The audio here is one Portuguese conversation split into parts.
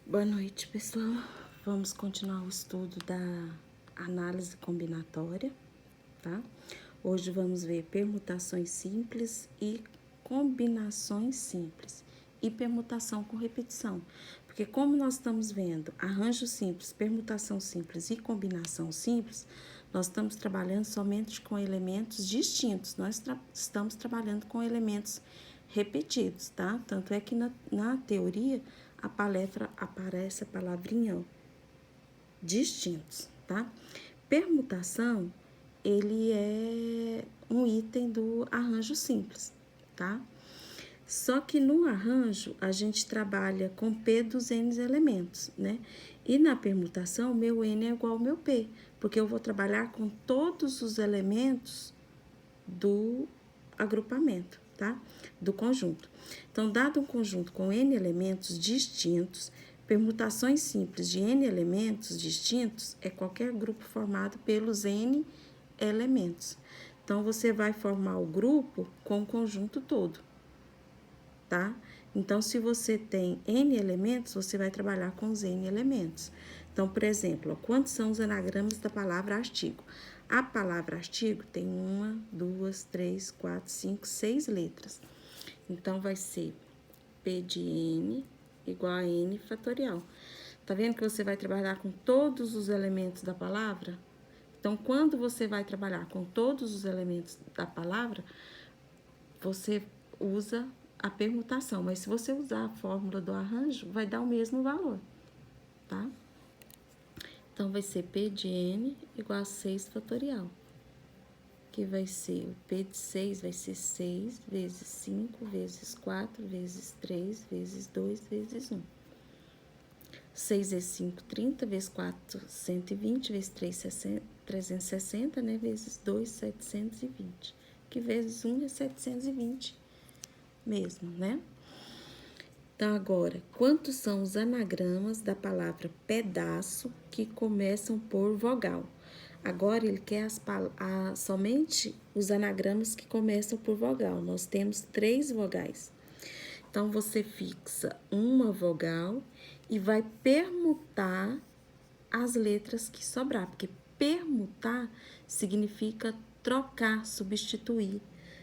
Boa noite, pessoal. Vamos continuar o estudo da análise combinatória, tá? Hoje vamos ver permutações simples e combinações simples e permutação com repetição. Porque como nós estamos vendo arranjo simples, permutação simples e combinação simples, nós estamos trabalhando somente com elementos distintos. Nós estamos trabalhando com elementos repetidos, tá? Tanto é que na teoria aparece a palavrinha ó, distintos, tá? Permutação, ele é um item do arranjo simples, tá? Só que no arranjo, a gente trabalha com P dos N elementos, né? E na permutação, meu N é igual ao meu P, porque eu vou trabalhar com todos os elementos do agrupamento, tá? Do conjunto. Então, dado um conjunto com N elementos distintos, permutações simples de N elementos distintos é qualquer grupo formado pelos N elementos. Então, você vai formar o grupo com o conjunto todo, tá? Então, se você tem N elementos, você vai trabalhar com os N elementos. Então, por exemplo, quantos são os anagramas da palavra artigo? A palavra artigo tem 1, 2, 3, 4, 5, 6 letras. Então, vai ser P de N igual a N fatorial. Tá vendo que você vai trabalhar com todos os elementos da palavra? Então, quando você vai trabalhar com todos os elementos da palavra, você usa a permutação, mas se você usar a fórmula do arranjo, vai dar o mesmo valor, tá? Então, vai ser P de N igual a 6 fatorial, que vai ser, o P de 6 vai ser 6 vezes 5 vezes 4 vezes 3 vezes 2 vezes 1. 6 vezes 5, 30, vezes 4, 120, vezes 3, 60, 360, né? Vezes 2, 720, que vezes 1 é 720 mesmo, né? Então, agora, quantos são os anagramas da palavra pedaço que começam por vogal? Agora, ele quer somente os anagramas que começam por vogal. Nós temos 3 vogais. Então, você fixa uma vogal e vai permutar as letras que sobrar, porque permutar significa trocar, substituir,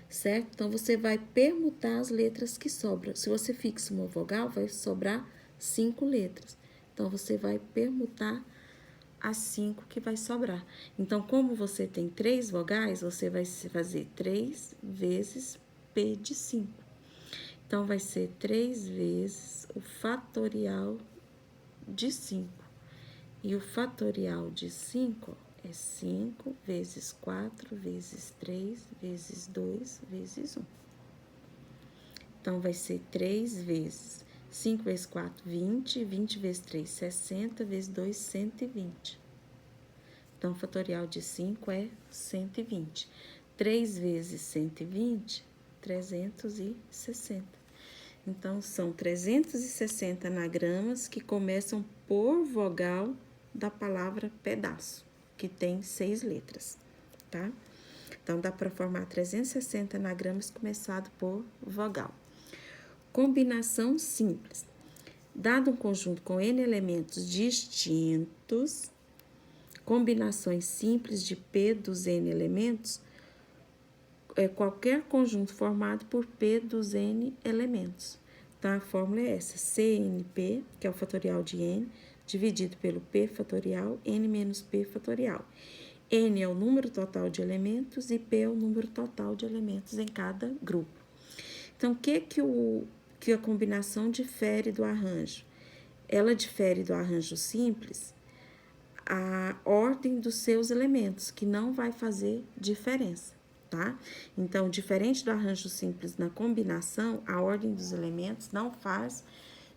certo? Então, você vai permutar as letras que sobram. Se você fixa uma vogal, vai sobrar 5 letras. Então, você vai permutar as 5 que vai sobrar. Então, como você tem 3 vogais, você vai fazer 3 vezes P de 5. Então, vai ser 3 vezes o fatorial de 5. E o fatorial de 5 é 5 vezes 4 vezes 3 vezes 2 vezes 1. Então, vai ser 3 vezes 5 vezes 4, 20, 20 vezes 3, 60, vezes 2, 120. Então, o fatorial de 5 é 120. 3 vezes 120, 360. Então, são 360 anagramas que começam por vogal da palavra pedaço, que tem 6 letras, tá? Então, dá para formar 360 anagramas começado por vogal. Combinação simples. Dado um conjunto com N elementos distintos, combinações simples de P dos N elementos é qualquer conjunto formado por P dos N elementos. Então, a fórmula é essa, CNP, que é o fatorial de N, dividido pelo P fatorial, N menos P fatorial. N é o número total de elementos e P é o número total de elementos em cada grupo. Então, o que a combinação difere do arranjo? Ela difere do arranjo simples a ordem dos seus elementos, que não vai fazer diferença, tá? Então, diferente do arranjo simples na combinação, a ordem dos elementos não faz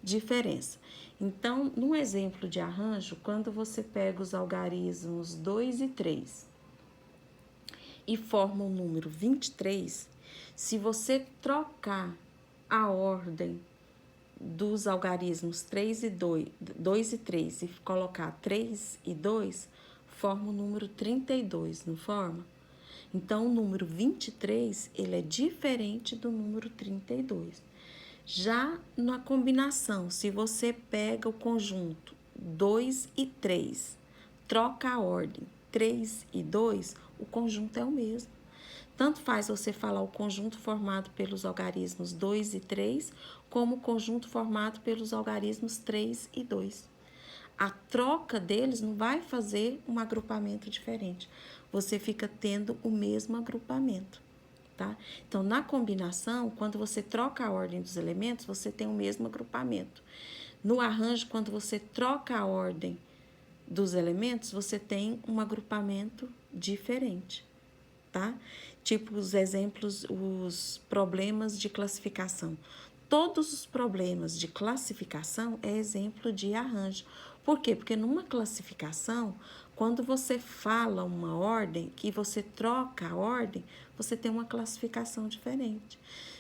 diferença. Então, no exemplo de arranjo, quando você pega os algarismos 2 e 3 e forma o número 23, se você trocar a ordem dos algarismos 3 e 2 e 3 e colocar 3 e 2, forma o número 32, não forma? Então, o número 23, ele é diferente do número 32. Já na combinação, se você pega o conjunto 2 e 3, troca a ordem 3 e 2, o conjunto é o mesmo. Tanto faz você falar o conjunto formado pelos algarismos 2 e 3, como o conjunto formado pelos algarismos 3 e 2. A troca deles não vai fazer um agrupamento diferente. Você fica tendo o mesmo agrupamento, tá? Então, na combinação, quando você troca a ordem dos elementos, você tem o mesmo agrupamento. No arranjo, quando você troca a ordem dos elementos, você tem um agrupamento diferente, tá? Tipo os exemplos, os problemas de classificação. Todos os problemas de classificação é exemplo de arranjo. Por quê? Porque numa classificação, quando você fala uma ordem, que você troca a ordem, você tem uma classificação diferente.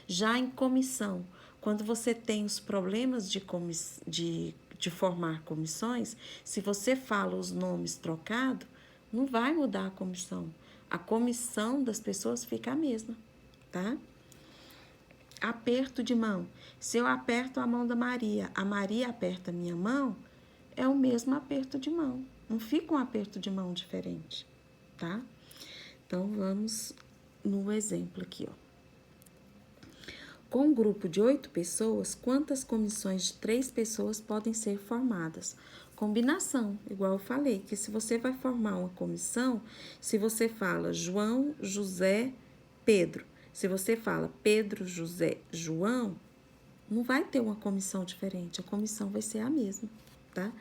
Já em comissão, quando você tem os problemas de formar comissões, se você fala os nomes trocados, não vai mudar a comissão. A comissão das pessoas fica a mesma, tá? Aperto de mão. Se eu aperto a mão da Maria, a Maria aperta a minha mão, é o mesmo aperto de mão. Não fica um aperto de mão diferente, tá? Então, vamos no exemplo aqui, ó. Com um grupo de 8 pessoas, quantas comissões de 3 pessoas podem ser formadas? Combinação, igual eu falei, que se você vai formar uma comissão, se você fala João, José, Pedro, se você fala Pedro, José, João, não vai ter uma comissão diferente, a comissão vai ser a mesma, tá?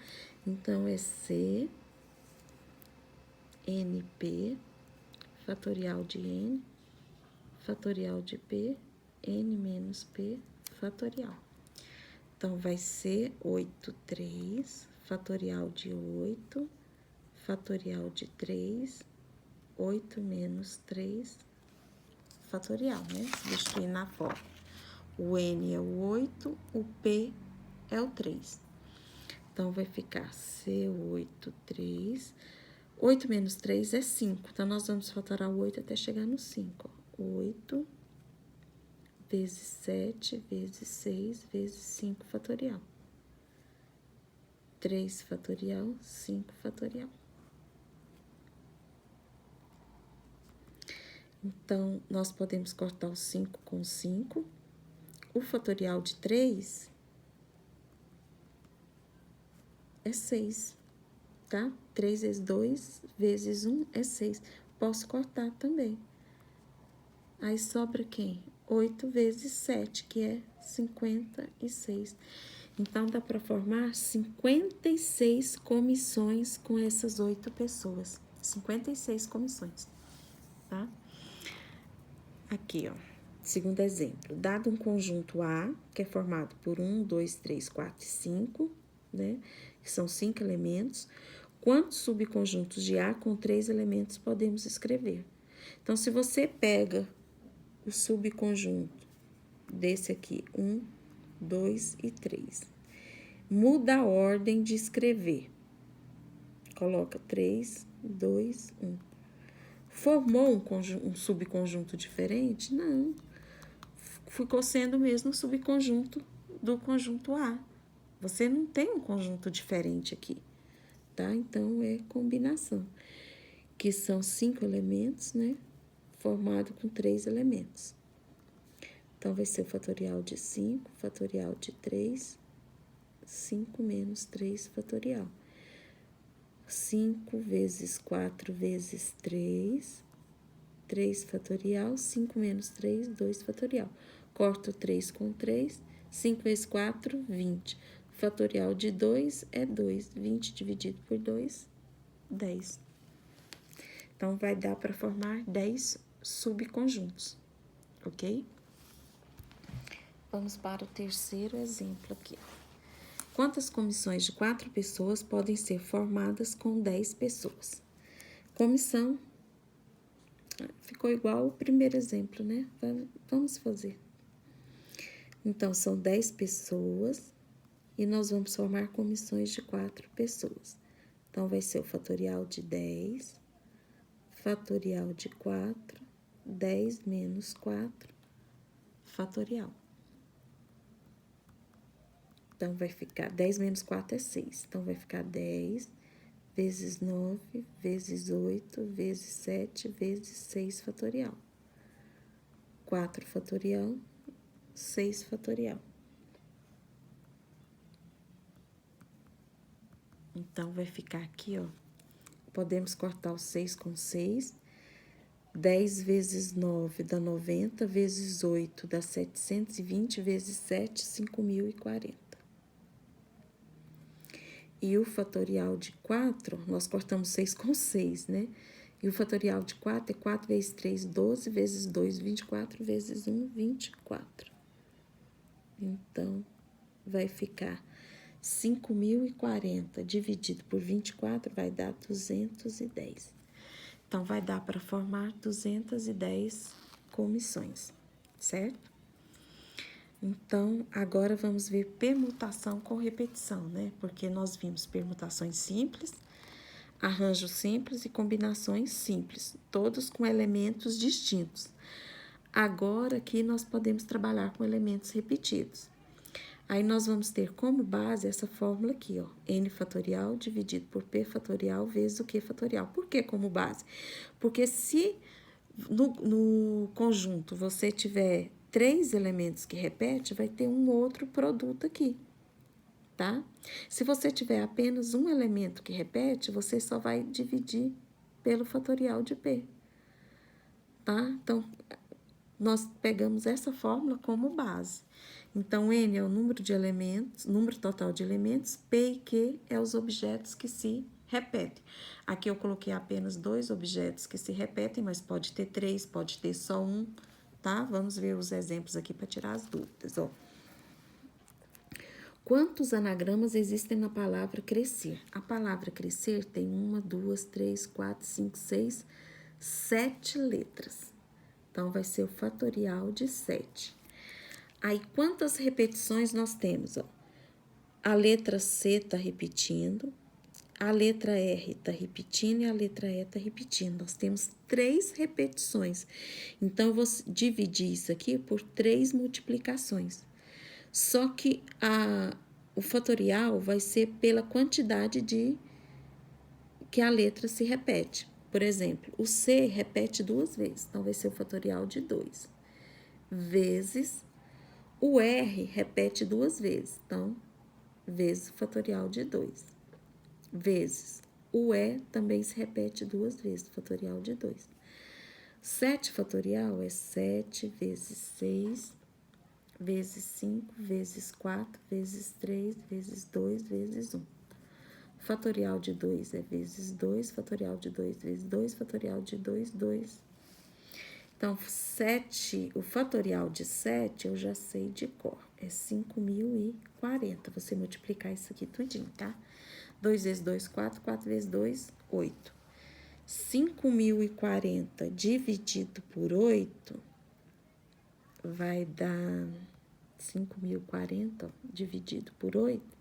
Então, é C, NP, fatorial de N, fatorial de P, N menos P, fatorial. Então, vai ser 8, 3, fatorial de 8, fatorial de 3, 8 menos 3, fatorial, né? Substituir na forma. O N é o 8, o P é o 3. Então, vai ficar C8, 3. 8 menos 3 é 5. Então, nós vamos fatorar o 8 até chegar no 5. 8 vezes 7, vezes 6, vezes 5 fatorial. 3 fatorial, 5 fatorial. Então, nós podemos cortar o 5 com 5. O fatorial de 3 é 6, tá? 3 vezes 2 vezes 1 é 6. Posso cortar também. Aí, sobra quem? 8 vezes 7, que é 56. Então, dá para formar 56 comissões com essas 8 pessoas. 56 comissões, tá? Aqui, ó. Segundo exemplo. Dado um conjunto A, que é formado por 1, 2, 3, 4 e 5, né? Que são 5 elementos. Quantos subconjuntos de A com 3 elementos podemos escrever? Então, se você pega o subconjunto desse aqui, 1, 2 e 3. Muda a ordem de escrever. Coloca 3, 2, 1. Formou um subconjunto diferente? Não. Ficou sendo o mesmo subconjunto do conjunto A. Você não tem um conjunto diferente aqui, tá? Então, é combinação, que são 5 elementos, né? Formado com 3 elementos. Então, vai ser o fatorial de 5, fatorial de 3, 5 menos 3 fatorial. 5 vezes 4 vezes 3, 3 fatorial, 5 menos 3, 2 fatorial. Corto 3 com 3, 5 vezes 4, 20. Fatorial de 2 é 2, 20 dividido por 2, 10. Então, vai dar para formar 10 subconjuntos, ok? Vamos para o terceiro exemplo aqui. Quantas comissões de 4 pessoas podem ser formadas com 10 pessoas? Comissão, ficou igual o primeiro exemplo, né? Vamos fazer. Então, são 10 pessoas e nós vamos formar comissões de 4 pessoas. Então, vai ser o fatorial de 10, fatorial de 4, 10 menos 4, fatorial. Então, vai ficar 10 menos 4 é 6. Então, vai ficar 10 vezes 9, vezes 8, vezes 7, vezes 6 fatorial. 4 fatorial, 6 fatorial. Então, vai ficar aqui, ó. Podemos cortar o 6 com 6. 10 vezes 9 dá 90, vezes 8 dá 720, vezes 7, 5.040. E o fatorial de 4, nós cortamos 6 com 6, né? E o fatorial de 4 é 4 vezes 3, 12, vezes 2, 24, vezes 1, 24. Então, vai ficar 5.040 dividido por 24 vai dar 210. Então, vai dar para formar 210 comissões, certo? Então, agora vamos ver permutação com repetição, né? Porque nós vimos permutações simples, arranjos simples e combinações simples, todos com elementos distintos. Agora aqui nós podemos trabalhar com elementos repetidos. Aí nós vamos ter como base essa fórmula aqui, ó, n fatorial dividido por p fatorial vezes o q fatorial. Por que como base? Porque se no conjunto você tiver 3 elementos que repetem, vai ter um outro produto aqui, tá? Se você tiver apenas um elemento que repete, você só vai dividir pelo fatorial de p, tá? Então, nós pegamos essa fórmula como base. Então, N é o número de elementos, número total de elementos, P e Q é os objetos que se repetem. Aqui eu coloquei apenas 2 objetos que se repetem, mas pode ter 3, pode ter só um, tá? Vamos ver os exemplos aqui para tirar as dúvidas, ó. Quantos anagramas existem na palavra crescer? A palavra crescer tem 1, 2, 3, 4, 5, 6, 7 letras. Então, vai ser o fatorial de 7. Aí, quantas repetições nós temos? Ó? A letra C está repetindo, a letra R está repetindo e a letra E está repetindo. Nós temos 3 repetições. Então, eu vou dividir isso aqui por 3 multiplicações. Só que o fatorial vai ser pela quantidade que a letra se repete. Por exemplo, o C repete 2 vezes, então vai ser o fatorial de 2. Vezes o R repete 2 vezes, então, vezes o fatorial de 2. Vezes o E também se repete 2 vezes, fatorial de 2. 7 fatorial é 7 vezes 6, vezes 5, vezes 4, vezes 3, vezes 2, vezes 1. Fatorial de 2 é vezes 2, fatorial de 2 vezes 2, fatorial de 2, 2. Então, 7, o fatorial de 7 eu já sei de cor, é 5.040. Você multiplicar isso aqui tudinho, tá? 2 vezes 2, 4, 4 vezes 2, 8. 5.040 dividido por 8 vai dar 5.040 dividido por 8.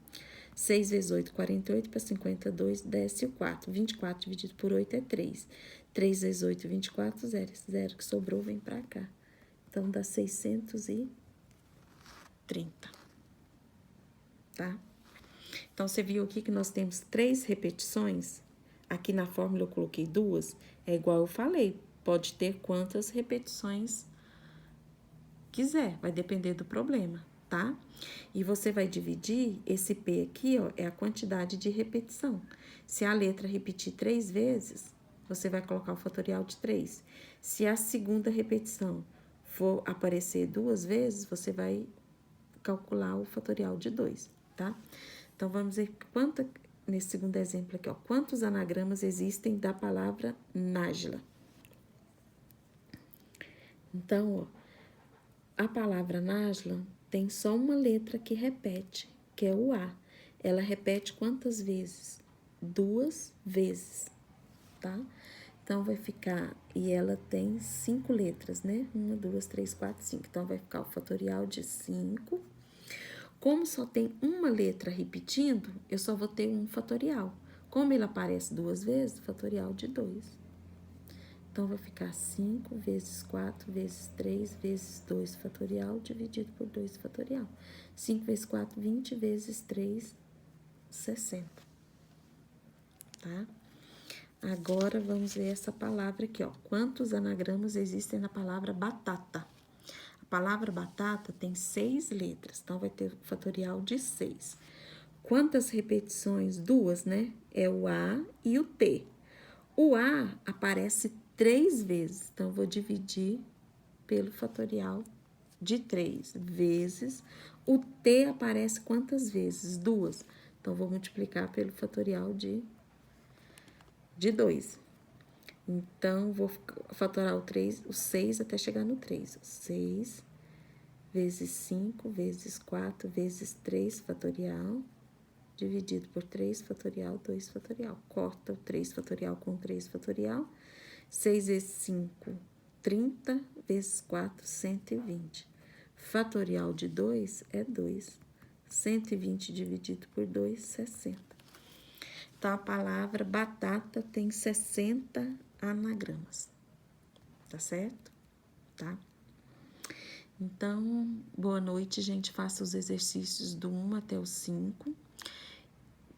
6 vezes 8, 48, para 52, desce o 4. 24 dividido por 8 é 3. 3 vezes 8, 24, 0. Esse 0 que sobrou vem para cá. Então, dá 630. Tá? Então, você viu aqui que nós temos 3 repetições. Aqui na fórmula eu coloquei 2. É igual eu falei. Pode ter quantas repetições quiser. Vai depender do problema, tá? E você vai dividir esse P aqui, ó, é a quantidade de repetição. Se a letra repetir 3 vezes, você vai colocar o fatorial de 3. Se a segunda repetição for aparecer 2 vezes, você vai calcular o fatorial de 2, tá? Então, vamos ver nesse segundo exemplo aqui, ó, quantos anagramas existem da palavra Nájila. Então, ó, a palavra Nájila tem só uma letra que repete, que é o A. Ela repete quantas vezes? 2 vezes, tá? Então, vai ficar... E ela tem 5 letras, né? 1, 2, 3, 4, 5. Então, vai ficar o fatorial de 5. Como só tem uma letra repetindo, eu só vou ter um fatorial. Como ele aparece 2 vezes, fatorial de 2. Então, vai ficar 5 vezes 4 vezes 3 vezes 2 fatorial dividido por 2 fatorial. 5 vezes 4, 20 vezes 3, 60. Tá? Agora, vamos ver essa palavra aqui, ó. Quantos anagramas existem na palavra batata? A palavra batata tem 6 letras, então vai ter fatorial de 6. Quantas repetições? 2, né? É o A e o T. O A aparece 3 vezes, então vou dividir pelo fatorial de 3 vezes. O T aparece quantas vezes? 2. Então, vou multiplicar pelo fatorial de 2. Então, vou fatorar o 6 até chegar no 3. 6 vezes 5 vezes 4 vezes 3 fatorial, dividido por 3 fatorial, 2 fatorial. Corta o 3 fatorial com 3 fatorial. 6 vezes 5, 30, vezes 4, 120. Fatorial de 2 é 2. 120 dividido por 2, 60. Então, a palavra batata tem 60 anagramas. Tá certo? Tá? Então, boa noite, gente. Faça os exercícios do 1 até o 5.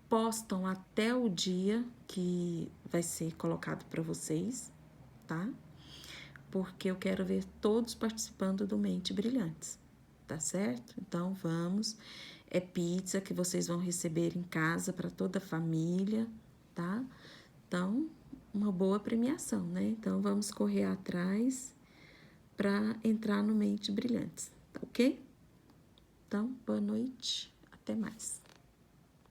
Postam até o dia que vai ser colocado para vocês, tá? Porque eu quero ver todos participando do Mente Brilhantes, tá certo? Então, vamos. É pizza que vocês vão receber em casa para toda a família, tá? Então, uma boa premiação, né? Então, vamos correr atrás para entrar no Mente Brilhantes, tá ok? Então, boa noite, até mais.